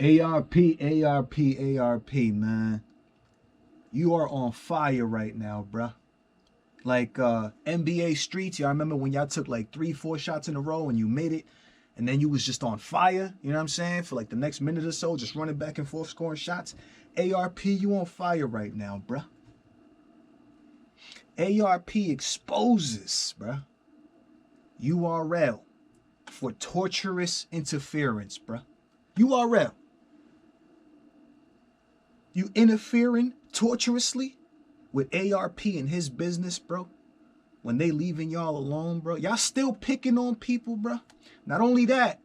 ARP, man. You are on fire right now, bruh. Like NBA Streets, y'all remember when y'all took like 3-4 shots in a row and you made it, and then you was just on fire, you know what I'm saying, for like the next minute or so, just running back and forth, scoring shots. ARP, you on fire right now, bruh. ARP exposes, bruh, URL for torturous interference, bruh. URL. You interfering torturously with ARP and his business, bro. When they leaving y'all alone, bro. Y'all still picking on people, bro. Not only that,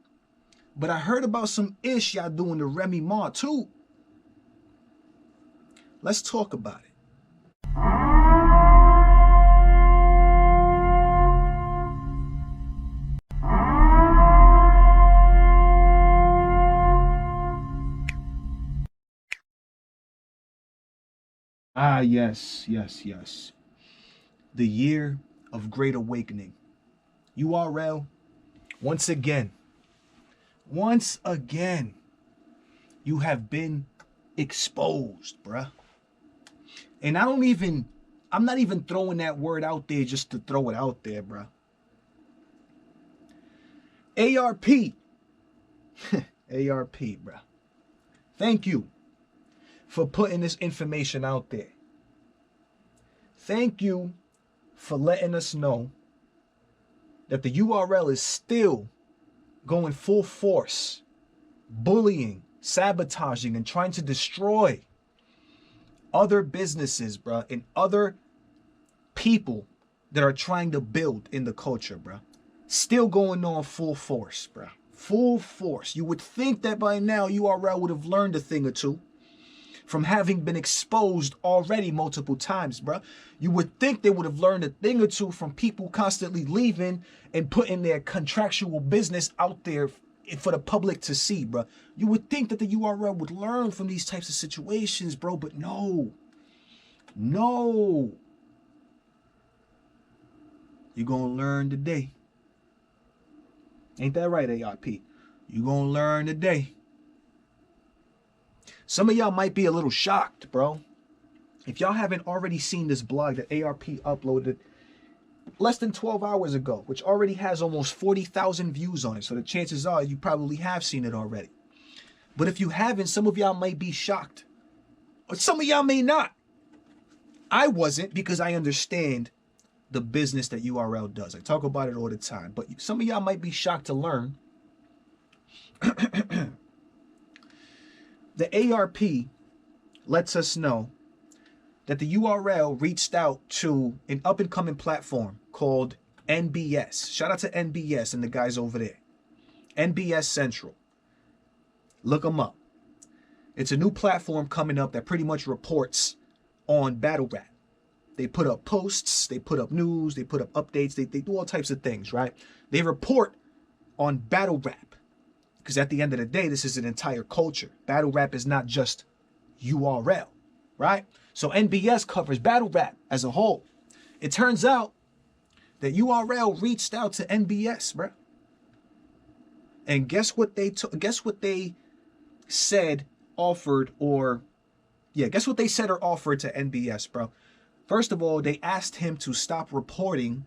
but I heard about some ish y'all doing to Remy Ma too. Let's talk about it. Ah, yes. The year of great awakening. URL, once again, you have been exposed, bruh. And I'm not even throwing that word out there just to throw it out there, bruh. ARP, ARP, bruh. Thank you for putting this information out there. Thank you for letting us know that the URL is still going full force, bullying, sabotaging, and trying to destroy other businesses, bruh, and other people that are trying to build in the culture, bruh. Still going on full force, bruh. Full force. You would think that by now URL would have learned a thing or two from having been exposed already multiple times, bruh. You would think they would have learned a thing or two from people constantly leaving and putting their contractual business out there for the public to see, bruh. You would think that the URL would learn from these types of situations, bro, but no. No. You're gonna learn today. Ain't that right, ARP? You're gonna learn today. Some of y'all might be a little shocked, bro. If y'all haven't already seen this blog that ARP uploaded less than 12 hours ago, which already has almost 40,000 views on it, so the chances are you probably have seen it already. But if you haven't, some of y'all might be shocked. Or some of y'all may not. I wasn't, because I understand the business that URL does. I talk about it all the time. But some of y'all might be shocked to learn the ARP lets us know that the URL reached out to an up-and-coming platform called NBS. Shout out to NBS and the guys over there. Nbscentral. Look them up. It's a new platform coming up that pretty much reports on battle rap. They put up posts, they put up news, they put up updates, they do all types of things, right? They report on battle rap. Because at the end of the day, this is an entire culture. Battle rap is not just URL, right? So NBS covers battle rap as a whole. It turns out that URL reached out to NBS, bro. And guess what they said offered or offered to NBS, bro. First of all, they asked him to stop reporting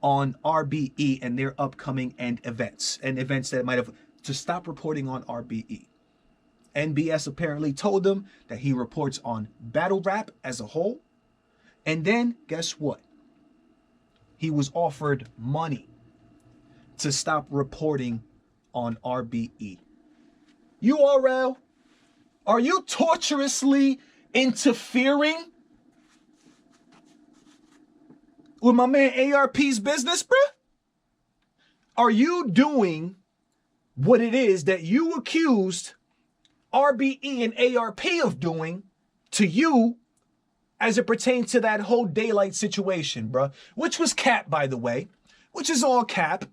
on RBE and their upcoming events that might have, to stop reporting on RBE. NBS apparently told them that he reports on battle rap as a whole. And then guess what? He was offered money to stop reporting on RBE. URL, are you torturously interfering with my man ARP's business, bruh? Are you doing what it is that you accused RBE and ARP of doing to you as it pertains to that whole daylight situation, bruh? Which was cap, by the way, which is all cap.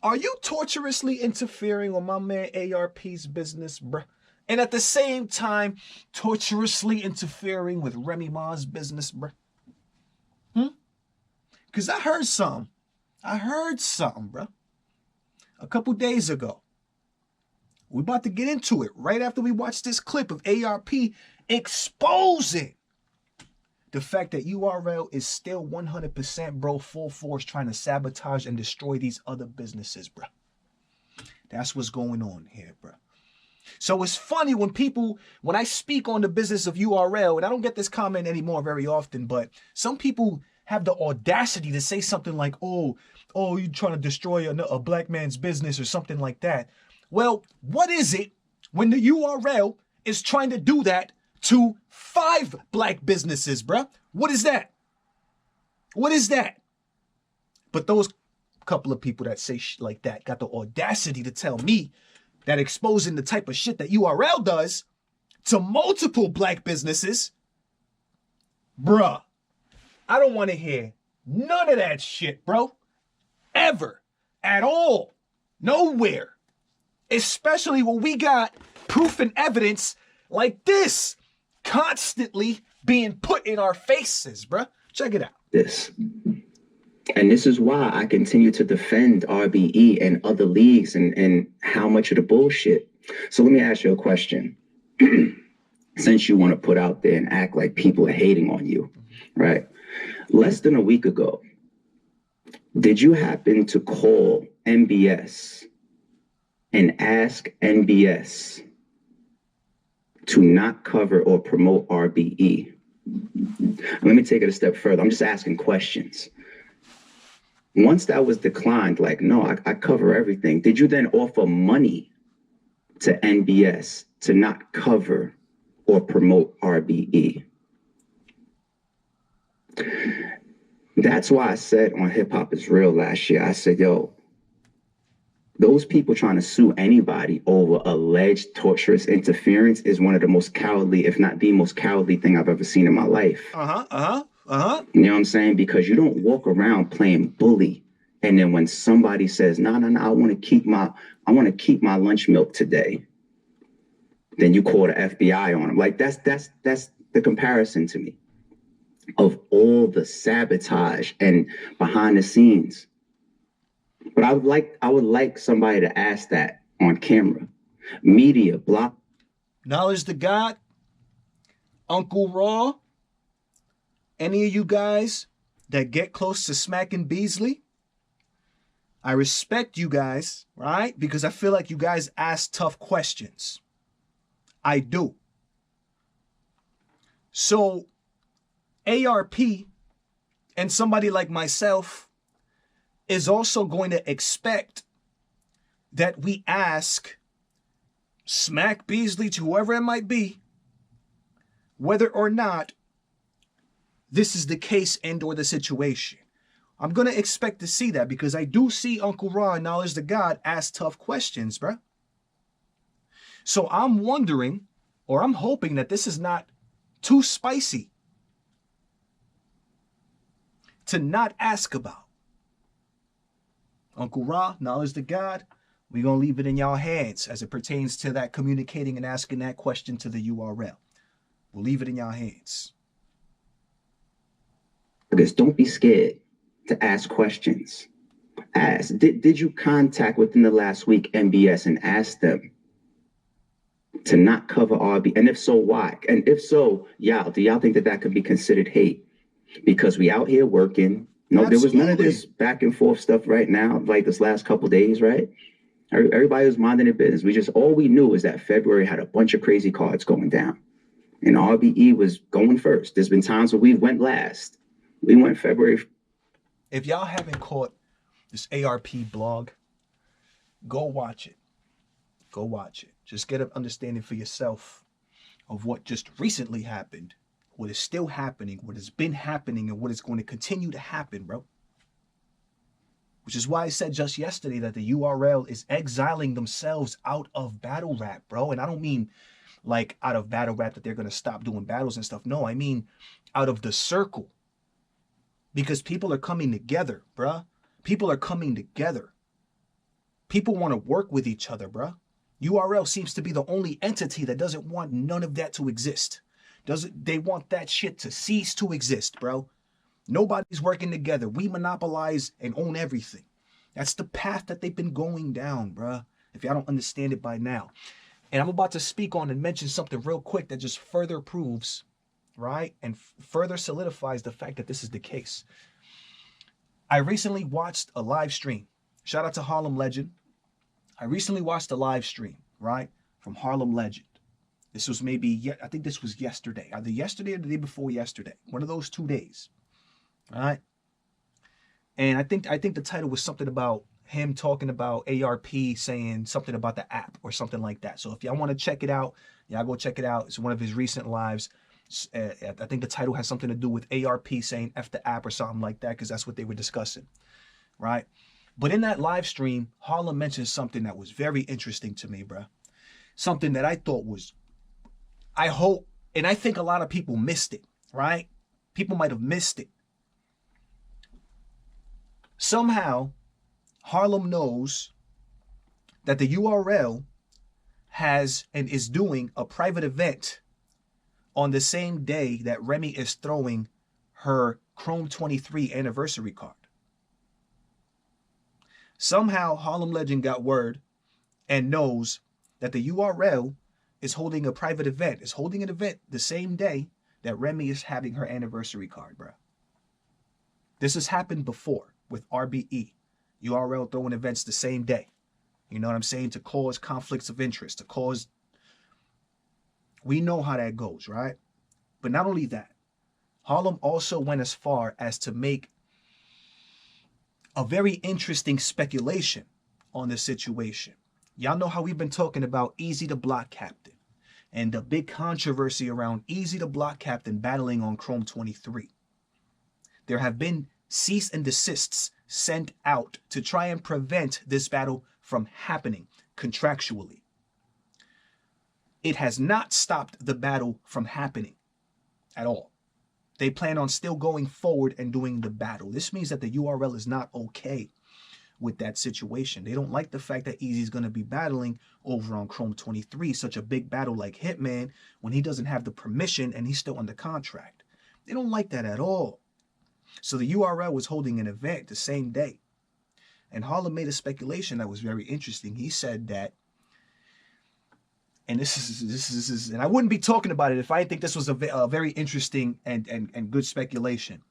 Are you torturously interfering with my man ARP's business, bruh? And at the same time, torturously interfering with Remy Ma's business, bruh? Because I heard something, bruh. a couple days ago. We're about to get into it right after we watch this clip of ARP exposing the fact that URL is still 100%, bro, full force trying to sabotage and destroy these other businesses, bro. That's what's going on here, bro. So it's funny when I speak on the business of URL, and I don't get this comment anymore very often, but some people have the audacity to say something like, oh, you're trying to destroy a black man's business or something like that. Well, what is it when the URL is trying to do that to 5 black businesses, bruh? What is that? What is that? But those couple of people that say shit like that got the audacity to tell me that exposing the type of shit that URL does to multiple black businesses, bruh, I don't want to hear none of that shit, bro. Ever. At all. Nowhere. Especially when we got proof and evidence like this constantly being put in our faces, bruh. Check it out. And this is why I continue to defend RBE and other leagues and how much of the bullshit. So let me ask you a question. Since you want to put out there and act like people are hating on you, right? Less than a week ago, did you happen to call NBS and ask NBS to not cover or promote RBE? Let me take it a step further. I'm just asking questions. Once that was declined, like, no, I cover everything. Did you then offer money to NBS to not cover or promote RBE? That's why I said on Hip Hop Is Real last year, I said, yo, those people trying to sue anybody over alleged torturous interference is one of the most cowardly, if not the most cowardly thing I've ever seen in my life. You know what I'm saying? Because you don't walk around playing bully. And then when somebody says, no, I want to keep my lunch milk today, then you call the FBI on them. Like that's the comparison to me of all the sabotage and behind the scenes. But I would like somebody to ask that on camera. Media block. Knowledge to God, Uncle Raw, any of you guys that get close to smacking Beasley, I respect you guys, right? Because I feel like you guys ask tough questions. I do. So ARP and somebody like myself is also going to expect that we ask Smack Beasley to whoever it might be, whether or not this is the case and or the situation. I'm going to expect to see that because I do see Uncle Raw and Knowledge to God ask tough questions, bruh. So I'm wondering, or I'm hoping that this is not too spicy to not ask about. Uncle Ra, Knowledge to God, we're going to leave it in y'all hands as it pertains to that communicating and asking that question to the URL. We'll leave it in y'all hands. Because don't be scared to ask questions. Ask, did you contact within the last week NBS and ask them to not cover RB? And if so, why? And if so, y'all, do y'all think that that could be considered hate? Because we out here working. No, Absolutely. There was none of this back and forth stuff right now, like this last couple of days, right? Everybody was minding their business. All we knew is that February had a bunch of crazy cards going down. And RBE was going first. There's been times where we went last. We went February. If y'all haven't caught this ARP blog, go watch it. Go watch it. Just get an understanding for yourself of what just recently happened, what is still happening, what has been happening, and what is going to continue to happen, bro. Which is why I said just yesterday that the URL is exiling themselves out of battle rap, bro. And I don't mean like out of battle rap that they're going to stop doing battles and stuff. No, I mean out of the circle. Because people are coming together, bruh. People are coming together. People want to work with each other, bruh. URL seems to be the only entity that doesn't want none of that to exist. They want that shit to cease to exist, bro. Nobody's working together. We monopolize and own everything. That's the path that they've been going down, bruh. If y'all don't understand it by now. And I'm about to speak on and mention something real quick that just further proves, right? And further solidifies the fact that this is the case. I recently watched a live stream. Shout out to Harlem Legend. I recently watched a live stream, right? From Harlem Legend. This was I think this was yesterday. Either yesterday or the day before yesterday. One of those 2 days. All right? And I think the title was something about him talking about ARP saying something about the app or something like that. So if y'all want to check it out, y'all go check it out. It's one of his recent lives. I think the title has something to do with ARP saying F the app or something like that, because that's what they were discussing, right? But in that live stream, Harlem mentioned something that was very interesting to me, bro. Something that I thought was, I hope, and I think a lot of people missed it, right? People might have missed it. Somehow, Harlem knows that the URL has and is doing a private event on the same day that Remy is throwing her Chrome 23 anniversary card. Somehow, Harlem Legend got word and knows that the URL is holding a private event. Is holding an event the same day that Remy is having her anniversary card, bro. This has happened before with RBE. URL throwing events the same day. You know what I'm saying? To cause conflicts of interest, to cause... We know how that goes, right? But not only that, Harlem also went as far as to make a very interesting speculation on the situation. Y'all know how we've been talking about Easy to Block Captain and the big controversy around Easy to Block Captain battling on Chrome 23. There have been cease and desists sent out to try and prevent this battle from happening contractually. It has not stopped the battle from happening at all. They plan on still going forward and doing the battle. This means that the URL is not okay with that situation. They don't like the fact that Easy's going to be battling over on Chrome 23, such a big battle like Hitman, when he doesn't have the permission and he's still under contract. They don't like that at all. So the URL was holding an event the same day. And Harlem made a speculation that was very interesting. He said that, and this is, and I wouldn't be talking about it if I didn't think this was a very interesting and good speculation.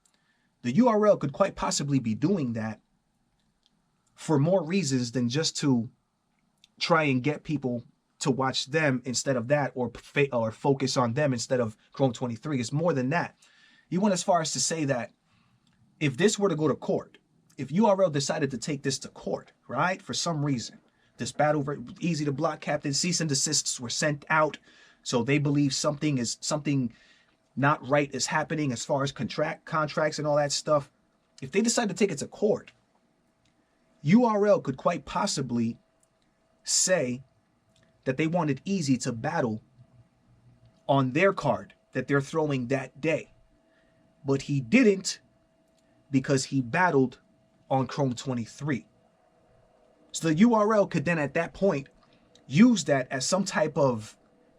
The URL could quite possibly be doing that for more reasons than just to try and get people to watch them instead of that, or focus on them instead of Chrome 23. It's more than that. He went as far as to say that if this were to go to court, if URL decided to take this to court, right, for some reason, this battle, Easy to Block Captain, cease and desists were sent out, so they believe something not right is happening as far as contracts and all that stuff. If they decide to take it to court, URL could quite possibly say that they wanted Easy to battle on their card that they're throwing that day. But he didn't, because he battled on Chrome 23. So the URL could then at that point use that as some type of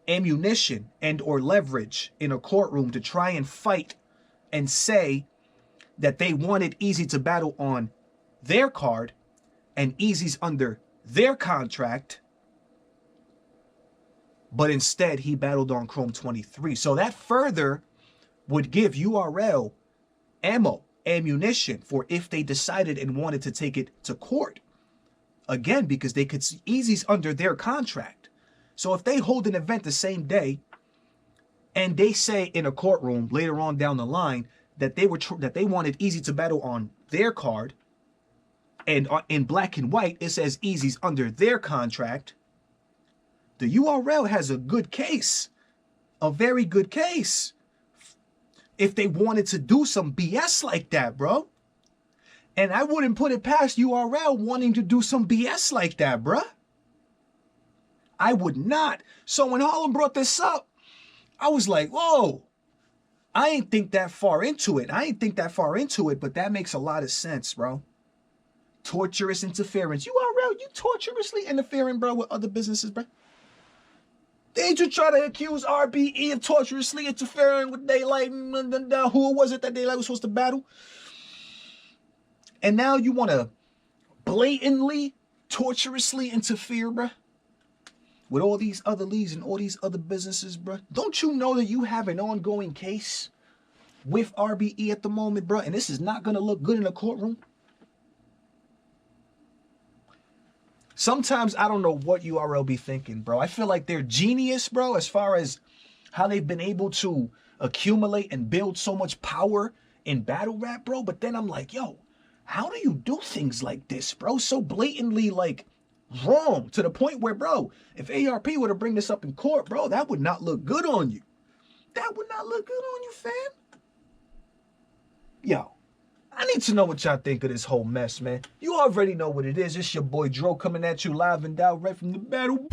ammunition and or leverage in a courtroom to try and fight and say that they wanted Easy to battle on their card and Easy's under their contract, but instead he battled on Chrome 23. So that further would give URL ammunition for if they decided and wanted to take it to court. Again, because they could see Easy's under their contract. So if they hold an event the same day and they say in a courtroom later on down the line that they wanted Easy to battle on their card, and in black and white it says Easy's under their contract, the URL has a good case, a very good case, if they wanted to do some BS like that, bro. And I wouldn't put it past URL wanting to do some BS like that, bruh. I would not. So when Harlem brought this up, I was like, whoa, I ain't think that far into it. But that makes a lot of sense, bro. Torturous interference. URL, you torturously interfering, bro, with other businesses, bro. Did you try to accuse RBE of torturously interfering with Daylight? Who was it that Daylight was supposed to battle? And now you want to blatantly, torturously interfere, bruh, with all these other leagues and all these other businesses, bruh? Don't you know that you have an ongoing case with RBE at the moment, bruh, and this is not going to look good in a courtroom? Sometimes I don't know what URL be thinking, bro. I feel like they're genius, bro, as far as how they've been able to accumulate and build so much power in battle rap, bro. But then I'm like, yo, how do you do things like this, bro? So blatantly, like, wrong, to the point where, bro, if ARP were to bring this up in court, bro, that would not look good on you. That would not look good on you, fam. Yo, I need to know what y'all think of this whole mess, man. You already know what it is. It's your boy Dro coming at you live and direct from the battle.